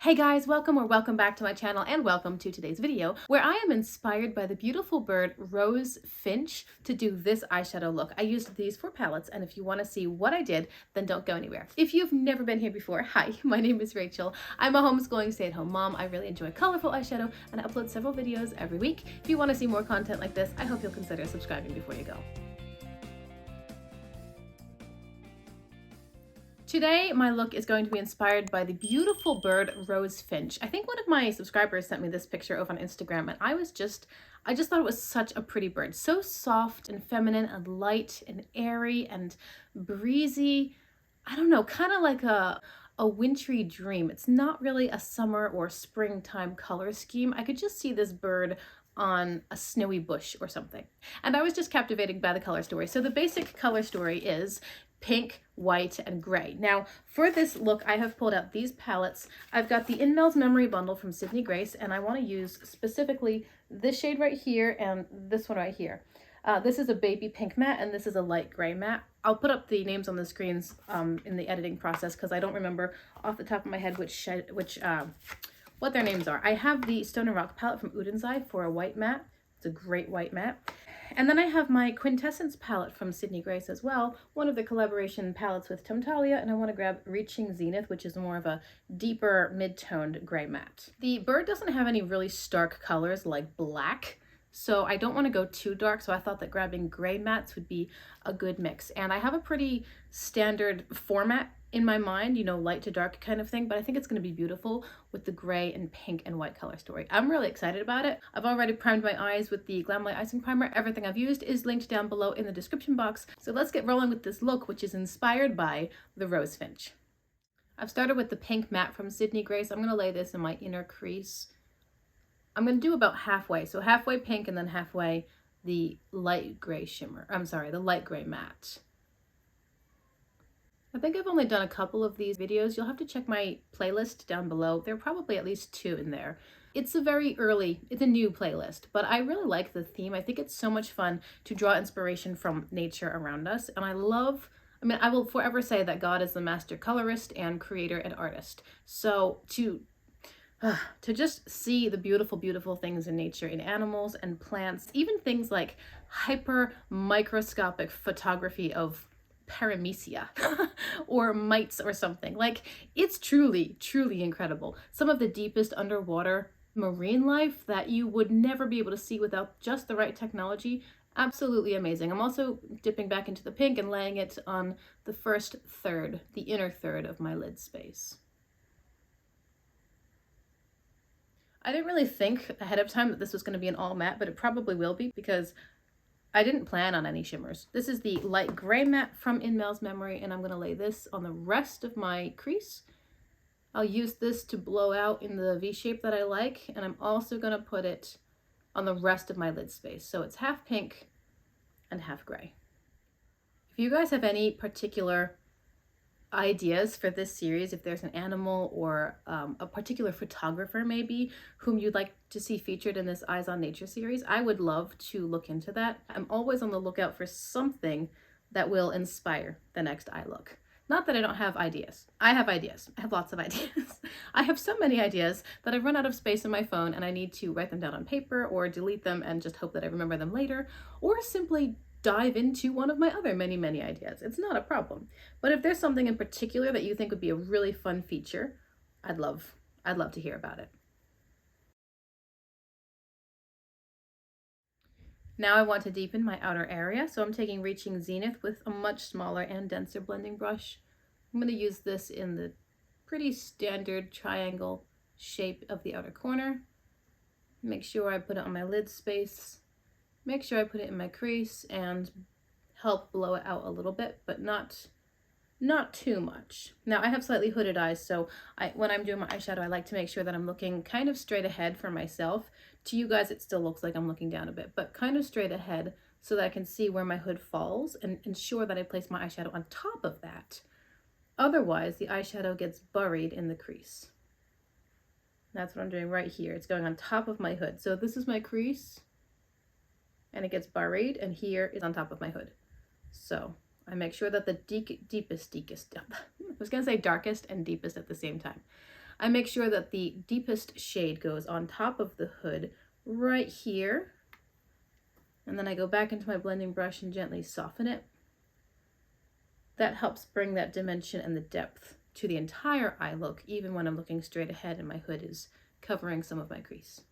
Hey guys, welcome back to my channel and welcome to today's video where I am inspired by the beautiful bird Rosefinch to do this eyeshadow look. I used these 4 palettes, and if you want to see what I did, then don't go anywhere. If you've never been here before, hi, my name is Rachel. I'm a homeschooling stay-at-home mom. I really enjoy colorful eyeshadow and I upload several videos every week. If you want to see more content like this, I hope you'll consider subscribing before you go. Today, my look is going to be inspired by the beautiful bird Rosefinch. I think one of my subscribers sent me this picture over on Instagram, and I just thought it was such a pretty bird. So soft and feminine and light and airy and breezy. I don't know, kind of like a wintry dream. It's not really a summer or springtime color scheme. I could just see this bird on a snowy bush or something. And I was just captivated by the color story. So the basic color story is pink, white, and gray. Now, for this look, I have pulled out these palettes. I've got the In Mel's Memory bundle from Sydney Grace, and I want to use specifically this shade right here and this one right here. This is a baby pink matte, and this is a light gray matte. I'll put up the names on the screens in the editing process because I don't remember off the top of my head what their names are. I have the Stone and Rock palette from Udenzai for a white matte. It's a great white matte. And then I have my Quintessence palette from Sydney Grace as well, one of the collaboration palettes with Tomtalia, and I want to grab Reaching Zenith, which is more of a deeper mid-toned gray matte. The bird doesn't have any really stark colors like black, so I don't want to go too dark, so I thought that grabbing gray mattes would be a good mix. And I have a pretty standard format in my mind, you know, light to dark kind of thing, but I think it's going to be beautiful with the gray and pink and white color story. I'm really excited about it. I've already primed my eyes with the Glamlight Icing Primer. Everything I've used is linked down below in the description box. So let's get rolling with this look, which is inspired by the Rosefinch. I've started with the pink matte from Sydney Grace. I'm going to lay this in my inner crease. I'm going to do about halfway, so halfway pink and then halfway the light gray shimmer. I'm sorry, the light gray matte. I think I've only done a couple of these videos. You'll have to check my playlist down below. There are probably at least 2 in there. It's a new playlist, but I really like the theme. I think it's so much fun to draw inspiration from nature around us. And I will forever say that God is the master colorist and creator and artist. So to just see the beautiful, beautiful things in nature, in animals and plants, even things like hyper microscopic photography of paramecia or mites or something. Like, it's truly, truly incredible. Some of the deepest underwater marine life that you would never be able to see without just the right technology. Absolutely amazing. I'm also dipping back into the pink and laying it on the first third, the inner third of my lid space. I didn't really think ahead of time that this was going to be an all matte, but it probably will be because I didn't plan on any shimmers. This is the light gray matte from In Mel's Memory, and I'm going to lay this on the rest of my crease. I'll use this to blow out in the V shape that I like, and I'm also going to put it on the rest of my lid space. So it's half pink and half gray. If you guys have any particular ideas for this series, if there's an animal or a particular photographer maybe whom you'd like to see featured in this Eyes on Nature series, I would love to look into that. I'm always on the lookout for something that will inspire the next eye look. Not that I don't have ideas. I have ideas. I have lots of ideas. I have so many ideas that I've run out of space in my phone and I need to write them down on paper or delete them and just hope that I remember them later, or simply dive into one of my other many ideas. It's not a problem. But if there's something in particular that you think would be a really fun feature, I'd love to hear about it. Now I want to deepen my outer area, so I'm taking Reaching Zenith with a much smaller and denser blending brush. I'm going to use this in the pretty standard triangle shape of the outer corner. Make sure I put it on my lid space. Make sure I put it in my crease and help blow it out a little bit, but not too much. Now I have slightly hooded eyes, so when I'm doing my eyeshadow, I like to make sure that I'm looking kind of straight ahead for myself. To you guys, it still looks like I'm looking down a bit, but kind of straight ahead so that I can see where my hood falls and ensure that I place my eyeshadow on top of that. Otherwise, the eyeshadow gets buried in the crease. That's what I'm doing right here. It's going on top of my hood. So this is my crease, and it gets buried, and here is on top of my hood. So I make sure that the darkest and deepest at the same time. I make sure that the deepest shade goes on top of the hood right here. And then I go back into my blending brush and gently soften it. That helps bring that dimension and the depth to the entire eye look, even when I'm looking straight ahead and my hood is covering some of my crease.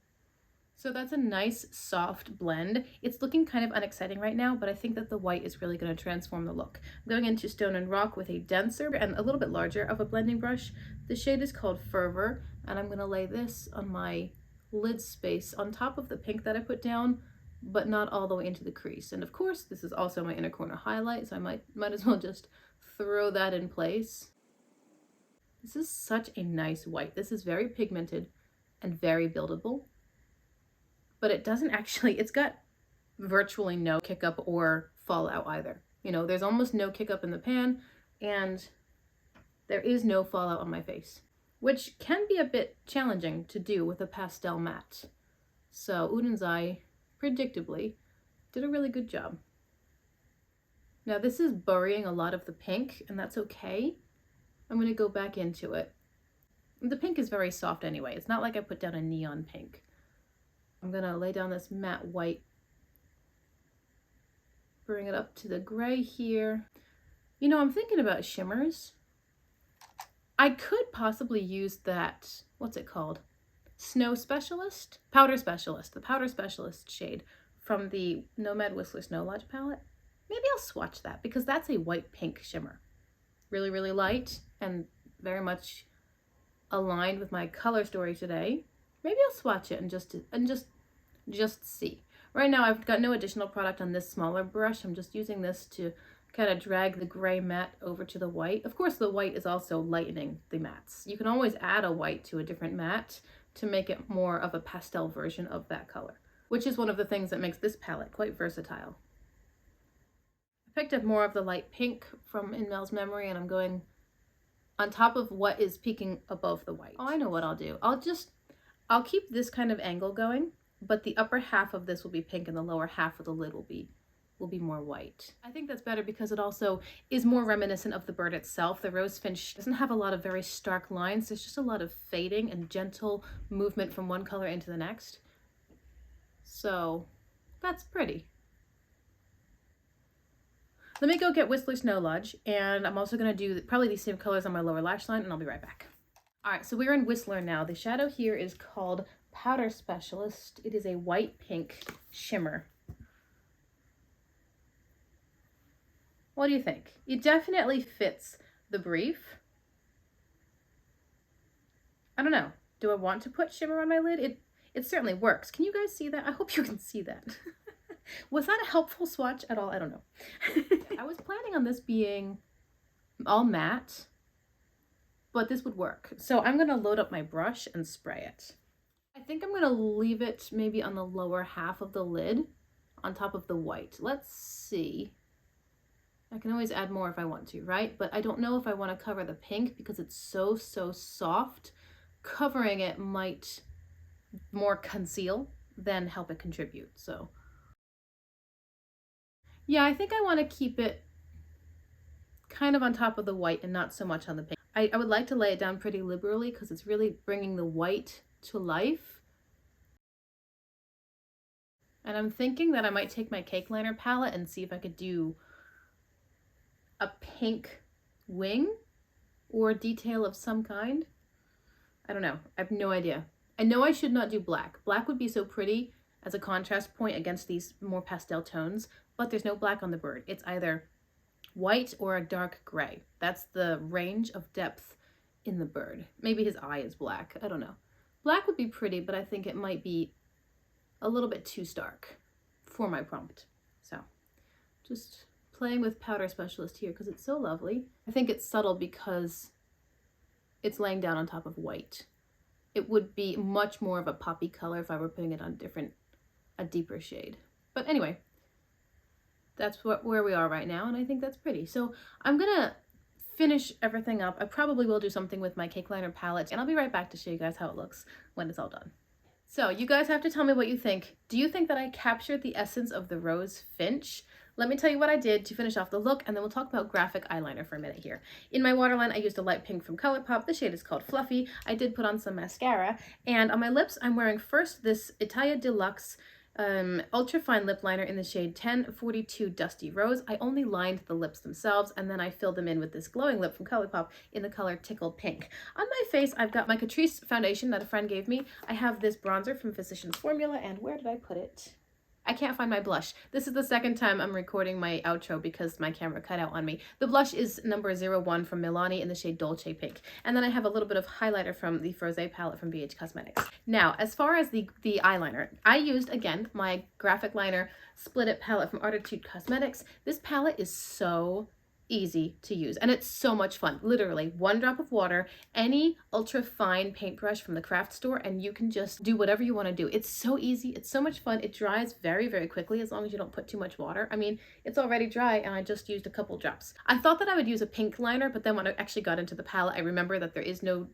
So that's a nice soft blend. It's looking kind of unexciting right now, but I think that the white is really going to transform the look. I'm going into Stone and Rock with a denser and a little bit larger of a blending brush. The shade is called Fervor, and I'm going to lay this on my lid space on top of the pink that I put down, but not all the way into the crease. And of course, this is also my inner corner highlight, so I might as well just throw that in place. This is such a nice white. This is very pigmented and very buildable. But it doesn't actually, it's got virtually no kick up or fallout either. You know, there's almost no kick up in the pan, and there is no fallout on my face, which can be a bit challenging to do with a pastel matte. So Uden's Eye, predictably, did a really good job. Now this is burying a lot of the pink, and that's okay. I'm going to go back into it. The pink is very soft anyway. It's not like I put down a neon pink. I'm going to lay down this matte white, bring it up to the gray here. You know, I'm thinking about shimmers. I could possibly use that, what's it called? Snow Specialist? Powder Specialist, the Powder Specialist shade from the Nomad Whistler Snow Lodge palette. Maybe I'll swatch that because that's a white pink shimmer. Really, really light and very much aligned with my color story today. Maybe I'll swatch it and just see. Right now I've got no additional product on this smaller brush. I'm just using this to kind of drag the gray matte over to the white. Of course, the white is also lightening the mattes. You can always add a white to a different matte to make it more of a pastel version of that color, which is one of the things that makes this palette quite versatile. I picked up more of the light pink from In Mel's Memory, and I'm going on top of what is peeking above the white. Oh, I know what I'll do. I'll keep this kind of angle going, but the upper half of this will be pink and the lower half of the lid will be more white. I think that's better because it also is more reminiscent of the bird itself. The Rosefinch doesn't have a lot of very stark lines. There's just a lot of fading and gentle movement from one color into the next. So that's pretty. Let me go get Whistler Snow Lodge, and I'm also going to do probably these same colors on my lower lash line, and I'll be right back. All right, so we're in Whistler now. The shadow here is called Powder Specialist. It is a white pink shimmer. What do you think? It definitely fits the brief. I don't know. Do I want to put shimmer on my lid? It certainly works. Can you guys see that? I hope you can see that. Was that a helpful swatch at all? I don't know. I was planning on this being all matte, but this would work. So I'm going to load up my brush and spray it. I think I'm going to leave it maybe on the lower half of the lid on top of the white. Let's see. I can always add more if I want to, right? But I don't know if I want to cover the pink because it's so soft. Covering it might more conceal than help it contribute. So yeah, I think I want to keep it kind of on top of the white and not so much on the pink. I would like to lay it down pretty liberally because it's really bringing the white to life. And I'm thinking that I might take my cake liner palette and see if I could do a pink wing or detail of some kind. I don't know. I have no idea. I know I should not do black. Black would be so pretty as a contrast point against these more pastel tones, but there's no black on the bird. It's either white or a dark gray. That's the range of depth in the bird. Maybe his eye is black. I don't know. Black would be pretty, but I think it might be a little bit too stark for my prompt. So just playing with Powder Specialist here because it's so lovely. I think it's subtle because it's laying down on top of white. It would be much more of a poppy color if I were putting it on a deeper shade. But anyway, that's where we are right now, and I think that's pretty. So I'm gonna finish everything up. I probably will do something with my cake liner palette, and I'll be right back to show you guys how it looks when it's all done. So you guys have to tell me what you think. Do you think that I captured the essence of the Rosefinch let me tell you what I did to finish off the look, and then we'll talk about graphic eyeliner for a minute here. In my waterline, I used a light pink from ColourPop. The shade is called Fluffy. I did put on some mascara, and on my lips, I'm wearing first this Italia Deluxe ultra fine lip liner in the shade 1042 Dusty Rose. I only lined the lips themselves, and then I filled them in with this glowing lip from ColourPop in the color Tickle Pink. On my face, I've got my Catrice foundation that a friend gave me. I have this bronzer from Physicians Formula, and where did I put it? I can't find my blush. This is the second time I'm recording my outro because my camera cut out on me. The blush is number 01 from Milani in the shade Dolce Pink. And then I have a little bit of highlighter from the Frosé palette from BH Cosmetics. Now, as far as the eyeliner, I used, again, my graphic liner Split It palette from Artitude Cosmetics. This palette is so easy to use, and it's so much fun. Literally one drop of water, any ultra fine paintbrush from the craft store, and you can just do whatever you want to do. It's so easy, it's so much fun. It dries very, very quickly as long as you don't put too much water. I mean, it's already dry and I just used a couple drops. I thought that I would use a pink liner, but then when I actually got into the palette, I remember that there is no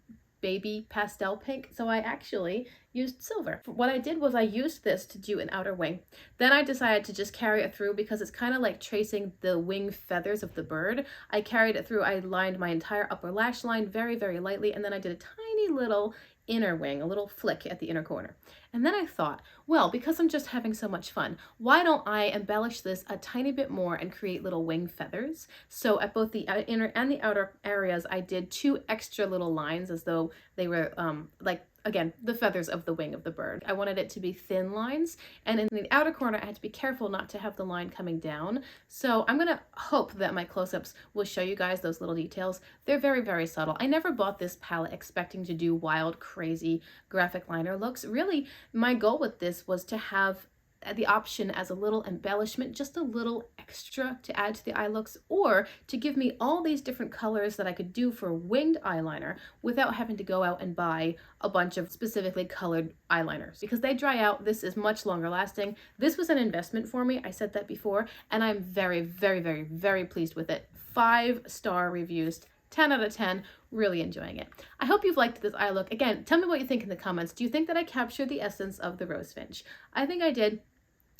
baby pastel pink, so I actually used silver. What I did was I used this to do an outer wing. Then I decided to just carry it through because it's kind of like tracing the wing feathers of the bird. I carried it through, I lined my entire upper lash line very, very lightly, and then I did a tiny little inner wing, a little flick at the inner corner. And then I thought, well, because I'm just having so much fun, why don't I embellish this a tiny bit more and create little wing feathers? So at both the inner and the outer areas, I did 2 extra little lines as though they were like, again, the feathers of the wing of the bird. I wanted it to be thin lines, and in the outer corner, I had to be careful not to have the line coming down. So I'm gonna hope that my close-ups will show you guys those little details. They're very, very subtle. I never bought this palette expecting to do wild, crazy graphic liner looks. Really, my goal with this was to have the option as a little embellishment, just a little extra to add to the eye looks, or to give me all these different colors that I could do for winged eyeliner without having to go out and buy a bunch of specifically colored eyeliners, because they dry out. This is much longer lasting. This was an investment for me, I said that before, and I'm very, very, very, very pleased with it. 5-star reviews, 10 out of 10, really enjoying it. I hope you've liked this eye look. Again, tell me what you think in the comments. Do you think that I captured the essence of the Rosefinch? I think I did.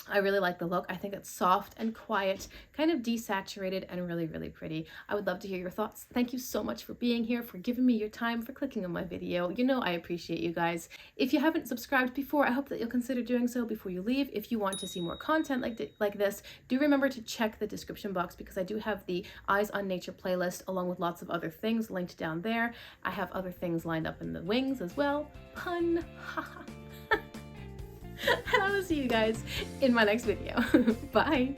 I really like the look. I think it's soft and quiet, kind of desaturated, and really, really pretty. I would love to hear your thoughts. Thank you so much for being here, for giving me your time, for clicking on my video. You know I appreciate you guys. If you haven't subscribed before, I hope that you'll consider doing so before you leave. If you want to see more content like this, do remember to check the description box, because I do have the Eyes on Nature playlist along with lots of other things linked down there. I have other things lined up in the wings as well. Pun. Haha. And I will see you guys in my next video. Bye!